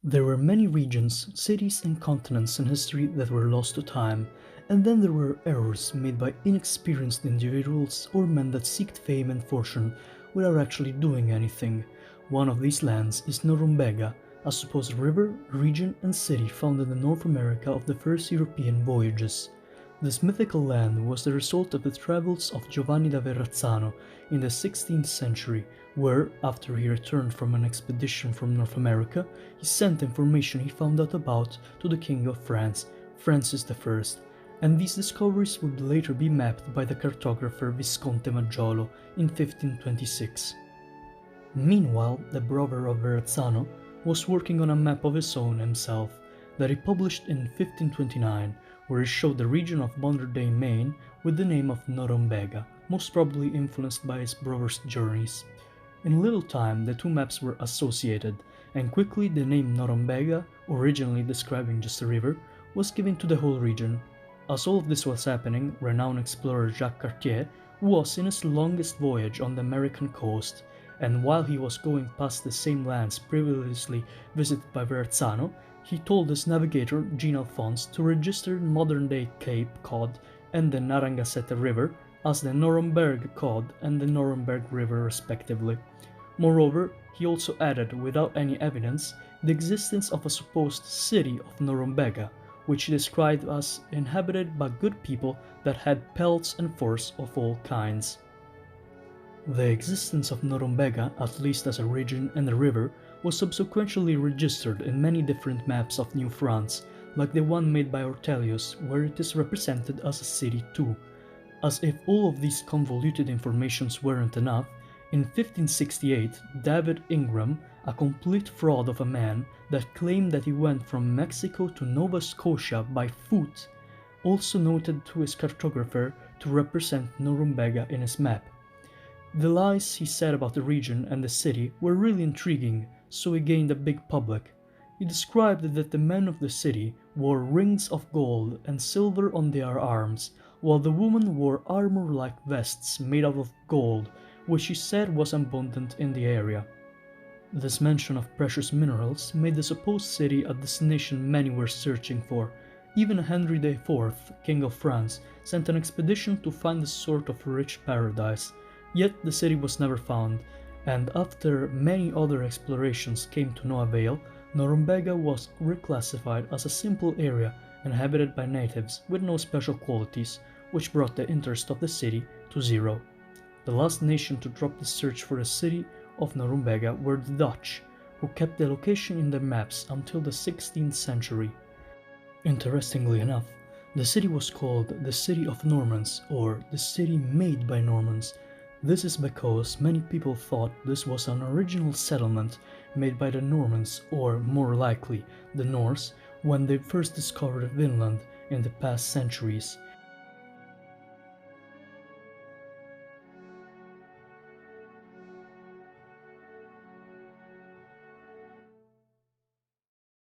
There were many regions, cities, and continents in history that were lost to time, and then there were errors made by inexperienced individuals or men that seeked fame and fortune without actually doing anything. One of these lands is Norumbega, a supposed river, region, and city found in the North America of the first European voyages. This mythical land was the result of the travels of Giovanni da Verrazzano in the 16th century, where, after he returned from an expedition from North America, he sent information he found out about to the King of France, Francis I, and these discoveries would later be mapped by the cartographer Visconte Maggiolo in 1526. Meanwhile, the brother of Verrazzano was working on a map of his own himself that he published in 1529, where he showed the region of modern-day Maine with the name of Norumbega, most probably influenced by his brother's journeys. In little time, the two maps were associated, and quickly the name Norumbega, originally describing just a river, was given to the whole region. As all of this was happening, renowned explorer Jacques Cartier was in his longest voyage on the American coast, and while he was going past the same lands previously visited by Verrazzano, he told his navigator Jean Alphonse to register modern-day Cape Cod and the Narragansett River as the Norumbega Cod and the Norumbega River respectively. Moreover, he also added, without any evidence, the existence of a supposed city of Norumbega, which he described as inhabited by good people that had pelts and furs of all kinds. The existence of Norumbega, at least as a region and a river, was subsequently registered in many different maps of New France, like the one made by Ortelius, where it is represented as a city too. As if all of these convoluted informations weren't enough, in 1568, David Ingram, a complete fraud of a man that claimed that he went from Mexico to Nova Scotia by foot, also noted to his cartographer to represent Norumbega in his map. The lies he said about the region and the city were really intriguing, so he gained a big public. He described that the men of the city wore rings of gold and silver on their arms, while the women wore armor-like vests made out of gold, which he said was abundant in the area. This mention of precious minerals made the supposed city a destination many were searching for. Even Henry IV, King of France, sent an expedition to find this sort of rich paradise. Yet the city was never found, and after many other explorations came to no avail, Norumbega was reclassified as a simple area inhabited by natives with no special qualities, which brought the interest of the city to zero. The last nation to drop the search for the city of Norumbega were the Dutch, who kept the location in their maps until the 16th century. Interestingly enough, the city was called the City of Normans, or the City Made by Normans. This is because many people thought this was an original settlement made by the Normans, or more likely, the Norse, when they first discovered Vinland in the past centuries.